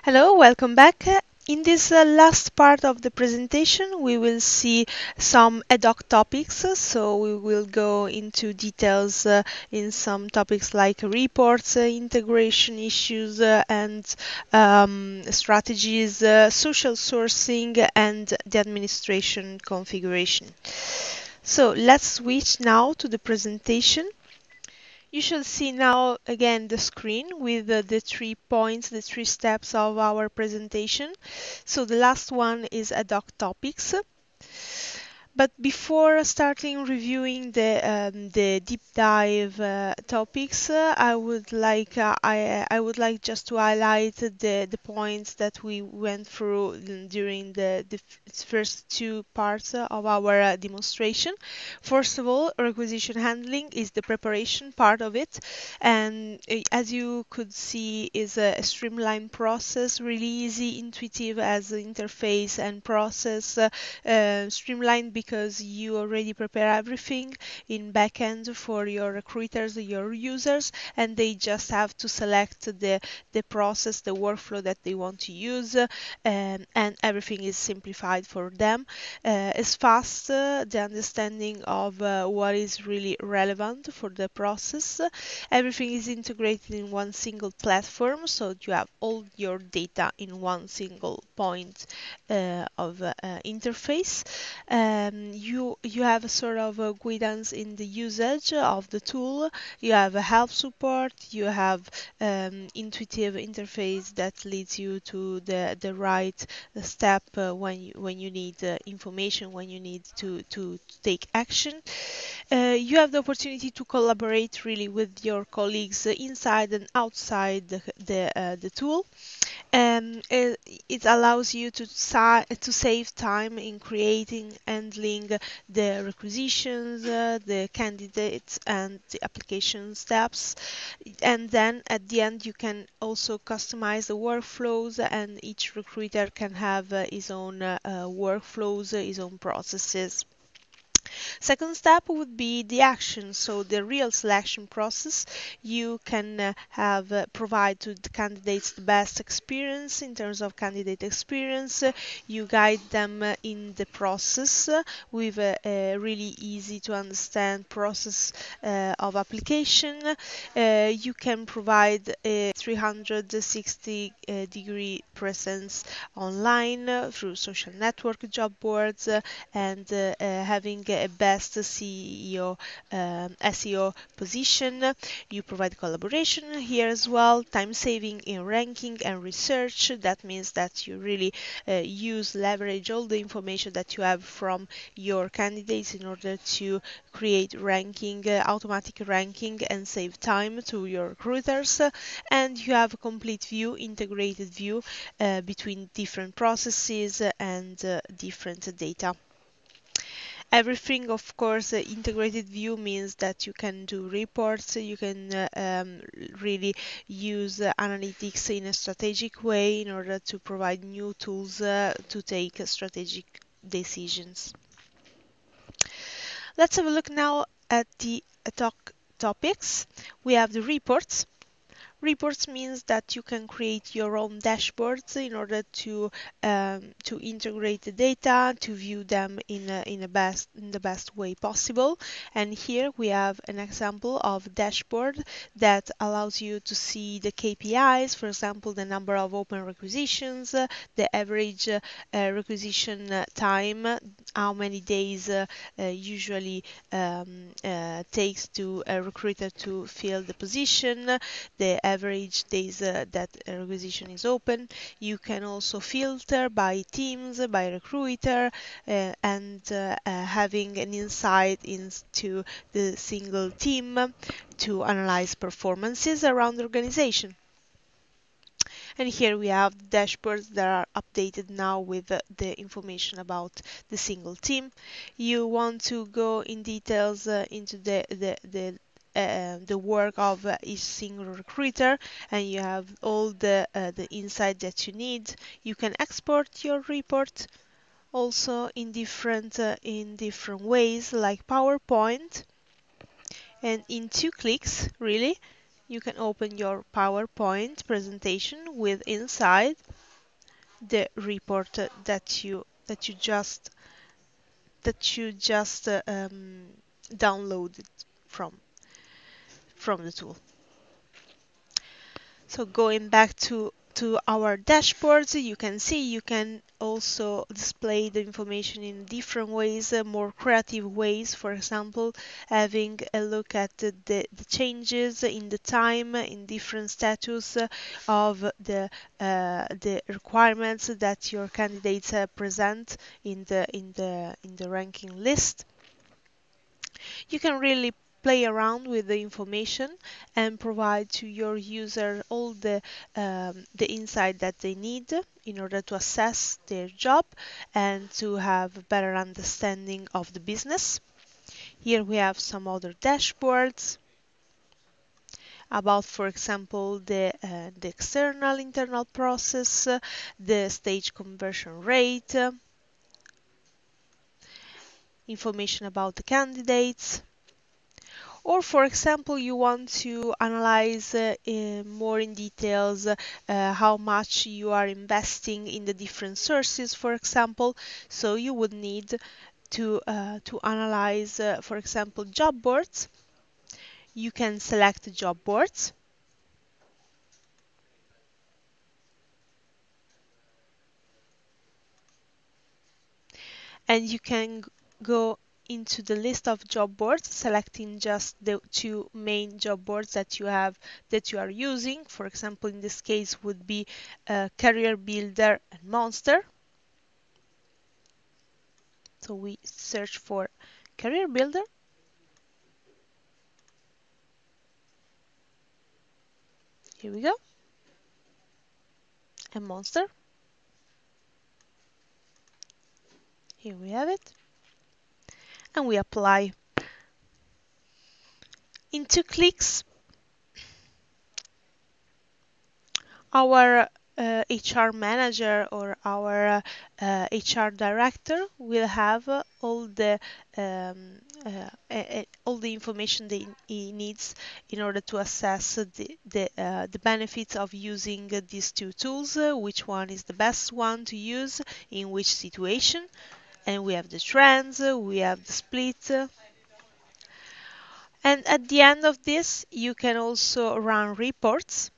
Hello, welcome back. In this last part of the presentation, we will see some ad hoc topics. So we will go into details in some topics like reports, integration issues, and strategies, social sourcing, and the administration configuration. So let's switch now to the presentation. You shall see now again the screen with the 3 points, the 3 steps of our presentation. So the last one is ad hoc topics. But before starting reviewing the deep dive topics, I would like just to highlight the points that we went through during the first 2 parts of our demonstration. First of all, requisition handling is the preparation part of it, and as you could see, is a streamlined process, really easy, intuitive as interface and process, streamlined because you already prepare everything in backend for your recruiters, your users, and they just have to select the process, the workflow that they want to use, and everything is simplified for them. It's fast, the understanding of what is really relevant for the process. Everything is integrated in one single platform, so you have all your data in one single point of interface. You have a sort of a guidance in the usage of the tool. You have a help support. You have intuitive interface that leads you to the right step when you need information, when you need to take action. You have the opportunity to collaborate really with your colleagues inside and outside the tool. It allows you to save time in creating, handling the requisitions, the candidates, and the application steps. And then at the end, you can also customize the workflows, and each recruiter can have his own workflows, his own processes. Second step would be the action, so the real selection process. You can provide to the candidates the best experience in terms of candidate experience. You guide them in the process with a really easy to understand process of application. You can provide a 360 degree presence online through social network, job boards, and having a best SEO position. You provide collaboration here as well, time saving in ranking and research. That means that you really leverage all the information that you have from your candidates in order to create ranking, automatic ranking, and save time to your recruiters. And you have a complete view, integrated view between different processes and different data. Everything, of course, integrated view means that you can do reports, you can really use analytics in a strategic way in order to provide new tools to take strategic decisions. Let's have a look now at the ad hoc topics. We have the reports. Reports means that you can create your own dashboards in order to integrate the data, to view them in the best way possible. And here we have an example of dashboard that allows you to see the KPIs, for example, the number of open requisitions, the average requisition time, how many days usually takes to a recruiter to fill the position, the average days that a requisition is open. You can also filter by teams, by recruiter, and having an insight into the single team to analyze performances around the organization. And here we have the dashboards that are updated now with the information about the single team. You want to go in details into the work of each single recruiter, and you have all the insight that you need. You can export your report also in different ways, like PowerPoint, and in 2 clicks really you can open your PowerPoint presentation with inside the report that you just downloaded from the tool. So going back to our dashboards, you can see you can also display the information in different ways, more creative ways. For example, having a look at the changes in the time, in different status of the requirements that your candidates present in the ranking list. You can really play around with the information and provide to your user all the insight that they need in order to assess their job and to have a better understanding of the business. Here we have some other dashboards about, for example, the external internal process, the stage conversion rate, information about the candidates. Or, for example, you want to analyze more in details how much you are investing in the different sources, for example. So you would need to analyze, for example, job boards. You can select job boards. And you can go into the list of job boards, selecting just the two main job boards that you are using. For example, in this case would be Career Builder and Monster. So we search for Career Builder. Here we go. And Monster. Here we have it. And we apply. In 2 clicks, our HR manager or our HR director will have all the information he needs in order to assess the benefits of using these two tools, which one is the best one to use in which situation. And we have the trends, we have the split. And at the end of this, you can also run reports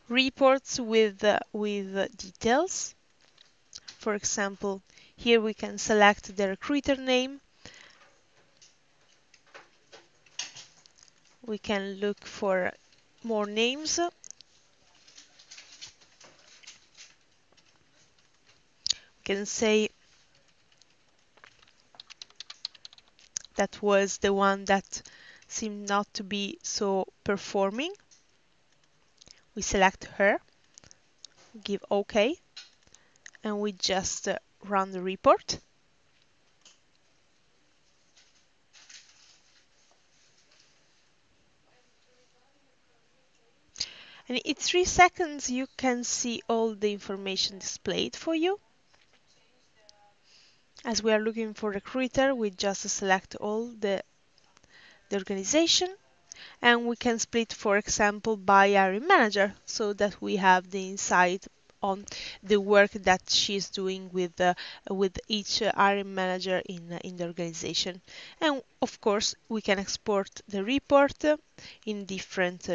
with details. For example, here we can select the recruiter name. We can look for more names. We can say that was the one that seemed not to be so performing. We select her, give OK, and we just run the report. And in 3 seconds, you can see all the information displayed for you. As we are looking for recruiter, we just select all the organization, and we can split, for example, by hiring manager, so that we have the insight on the work that she's doing with each hiring manager in the organization. And of course, we can export the report in different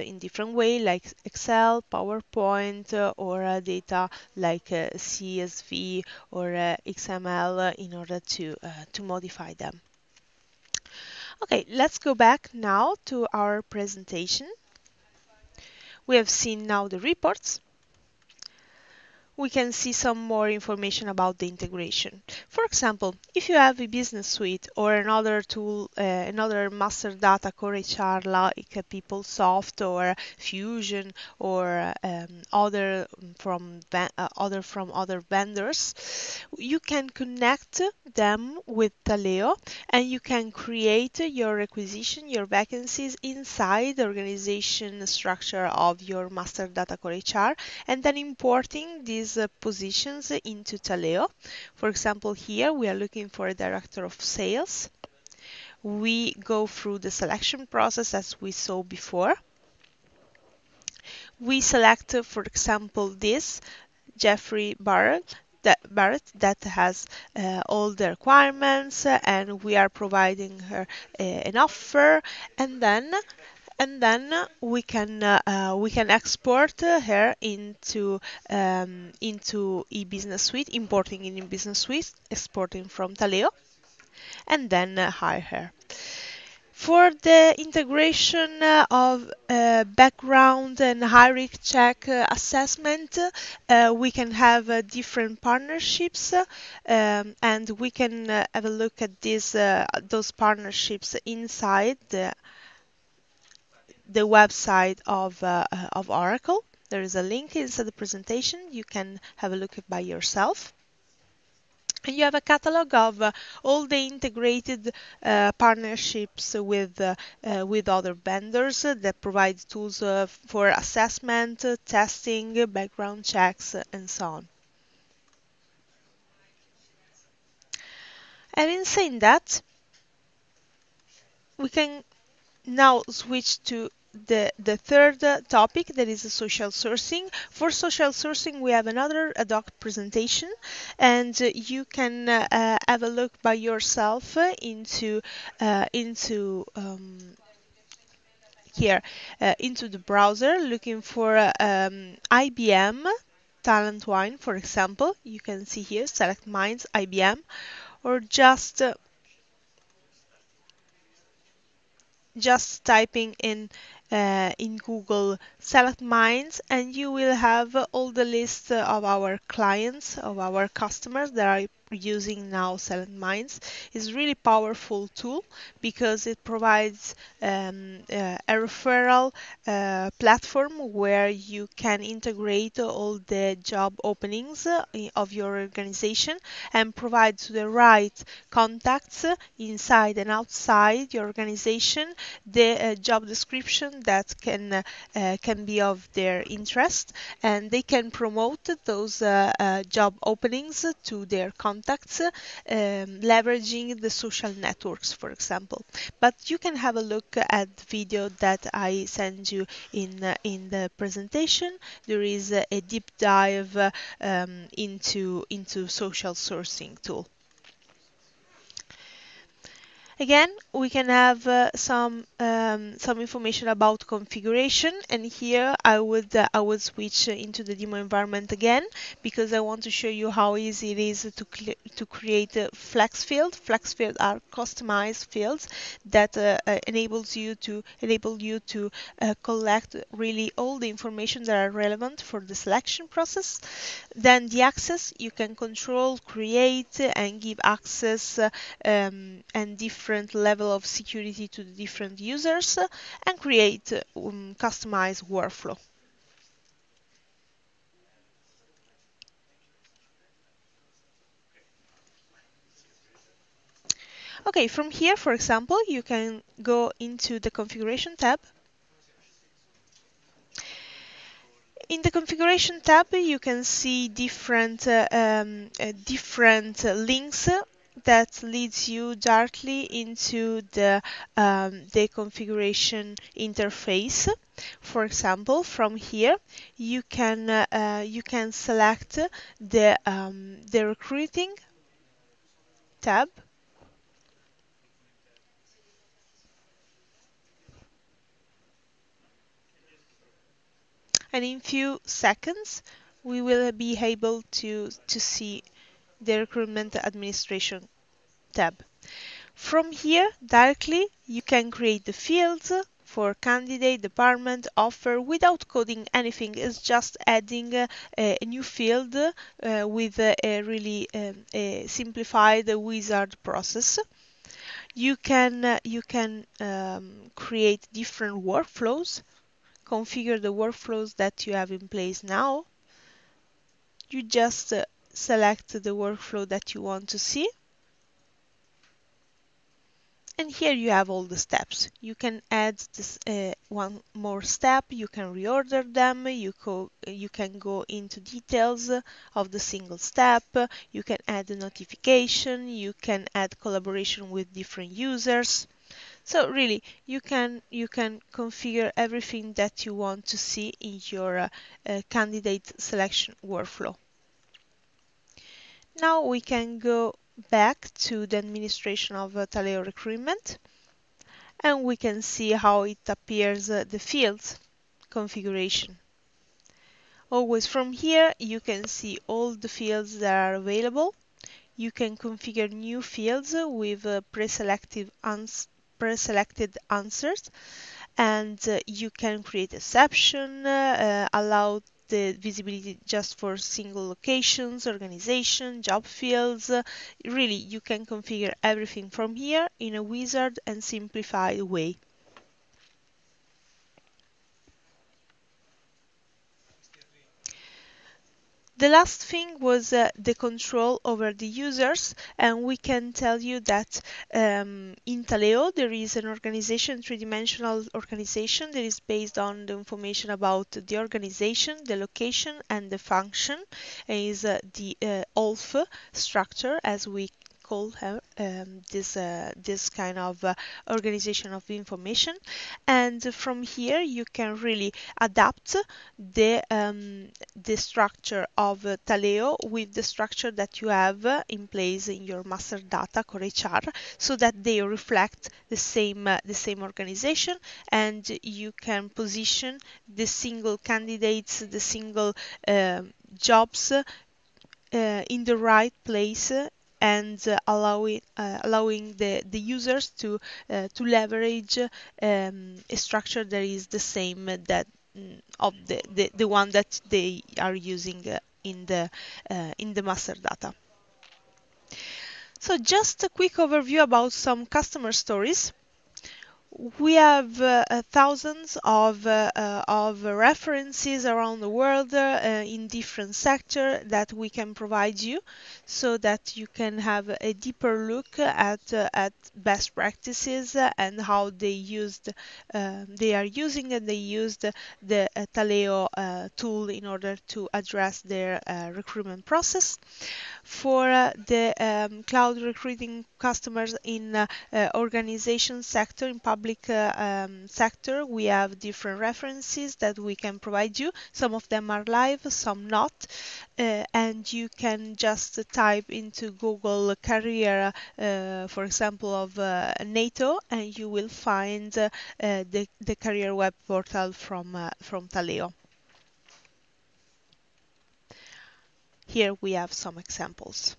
way, like Excel, PowerPoint, or data like CSV or XML in order to modify them. Okay, let's go back now to our presentation. We have seen now the reports. We can see some more information about the integration. For example, if you have a business suite or another tool, another master data core HR like PeopleSoft or Fusion or other from other vendors, you can connect them with Taleo, and you can create your requisition, your vacancies inside the organization structure of your master data core HR, and then importing these positions into Taleo. For example, here we are looking for a director of sales. We go through the selection process as we saw before. We select, for example, this Jeffrey Barrett that has all the requirements, and we are providing her an offer, and then we can export her into eBusiness Suite, importing in eBusiness Suite, exporting from Taleo, and then hire her. For the integration of background and hiring check assessment, we can have different partnerships, and we can have a look at those partnerships inside the website of Oracle. There is a link inside the presentation. You can have a look at by yourself. And you have a catalog of all the integrated partnerships with other vendors that provide tools for assessment, testing, background checks, and so on. Having said that, we can now switch to the third topic, that is social sourcing. For social sourcing, we have another ad hoc presentation, and you can have a look by yourself into here into the browser, looking for IBM Talent Wine, for example. You can see here, select Minds IBM, or just typing in Google Select Minds, and you will have all the list of our clients, of our customers that are using now Select Minds. It's a really powerful tool because it provides a referral platform where you can integrate all the job openings of your organization and provide to the right contacts inside and outside your organization the job description that can be of their interest, and they can promote those job openings to their contacts, leveraging the social networks, for example. But you can have a look at the video that I send you in the presentation. There is a deep dive into social sourcing tool. Again, we can have some information about configuration, and here I would switch into the demo environment again, because I want to show you how easy it is to create a flex field. Flex fields are customized fields that enable you to collect really all the information that are relevant for the selection process. Then the access, you can control, create, and give access and different level of security to the different users, and create customized workflow. Okay, from here, for example, you can go into the configuration tab. In the configuration tab, you can see different links that leads you directly into the configuration interface. For example, from here you can select the recruiting tab. And in few seconds we will be able to see the recruitment administration tab. From here directly you can create the fields for candidate, department, offer without coding anything. It's just adding a new field with a really simplified wizard process. You can create different workflows, configure the workflows that you have in place now. You just select the workflow that you want to see, and here you have all the steps. You can add this one more step, you can reorder them, you can go into details of the single step, you can add a notification, you can add collaboration with different users. So really, you can configure everything that you want to see in your candidate selection workflow. Now we can go back to the administration of Taleo recruitment, and we can see how it appears the fields configuration. Always from here you can see all the fields that are available. You can configure new fields with pre-selected answers, and you can create exception, allow the visibility just for single locations, organization, job fields. Really, you can configure everything from here in a wizard and simplified way. The last thing was the control over the users, and we can tell you that in Taleo there is an organization, three-dimensional organization that is based on the information about the organization, the location, and the function. And is the OLF structure, as we call her, this kind of organization of information. And from here you can really adapt the structure of Taleo with the structure that you have in place in your master data core HR, so that they reflect the same organization, and you can position the single candidates, the single jobs in the right place, and allowing the users to leverage a structure that is the same that of the one that they are using in the master data. So just a quick overview about some customer stories. We have thousands of references around the world in different sectors that we can provide you, so that you can have a deeper look at best practices and how they are using and they used the Taleo tool in order to address their recruitment process. For the cloud recruiting customers in organization sector, in public sector, we have different references that we can provide you. Some of them are live, some not, and you can just type into Google career, for example, of NATO, and you will find the career web portal from Taleo. Here we have some examples.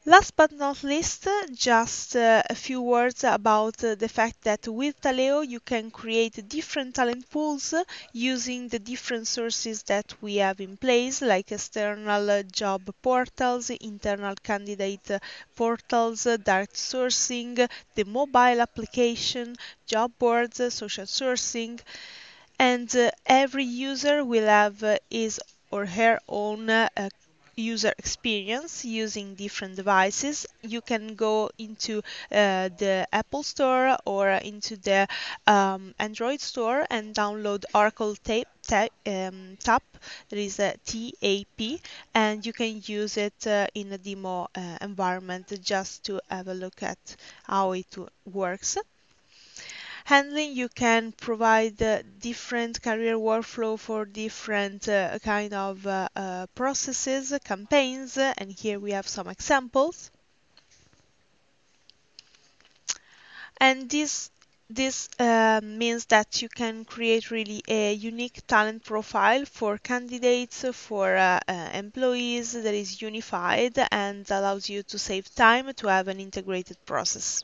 Last but not least, just a few words about the fact that with Taleo you can create different talent pools using the different sources that we have in place, like external job portals, internal candidate portals, direct sourcing, the mobile application, job boards, social sourcing, and every user will have his or her own user experience using different devices. You can go into the Apple Store or into the Android Store and download Oracle TAP, there is a TAP, and you can use it in a demo environment just to have a look at how it works. Handling, you can provide different career workflow for different kind of processes, campaigns, and here we have some examples. And this means that you can create really a unique talent profile for candidates, for employees that is unified and allows you to save time to have an integrated process.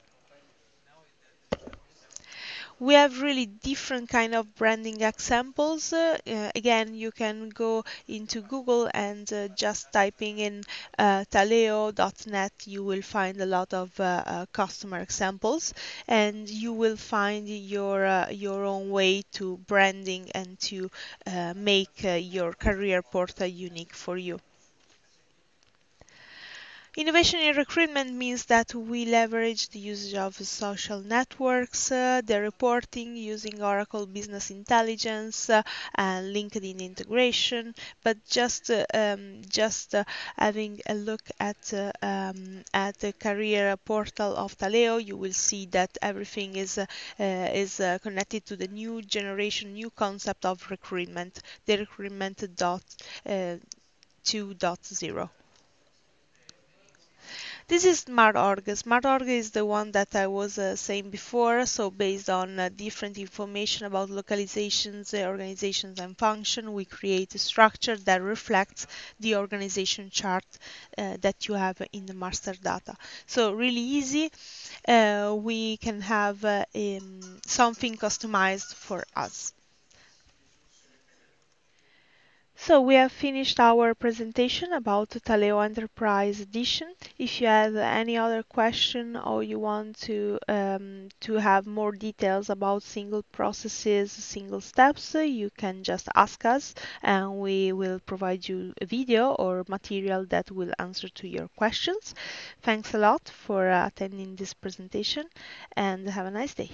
We have really different kind of branding examples. Again, you can go into Google and just typing in taleo.net, you will find a lot of customer examples, and you will find your own way to branding and to make your career portal unique for you. Innovation in recruitment means that we leverage the usage of social networks, the reporting using Oracle Business Intelligence and LinkedIn integration. But just having a look at the career portal of Taleo, you will see that everything is connected to the new generation, new concept of recruitment, the recruitment 2.0. This is SmartOrg. SmartOrg is the one that I was saying before. So based on different information about localizations, organizations, and function, we create a structure that reflects the organization chart that you have in the master data. So really easy. We can have something customized for us. So we have finished our presentation about Taleo Enterprise Edition. If you have any other question or you want to have more details about single processes, single steps, you can just ask us and we will provide you a video or material that will answer to your questions. Thanks a lot for attending this presentation and have a nice day.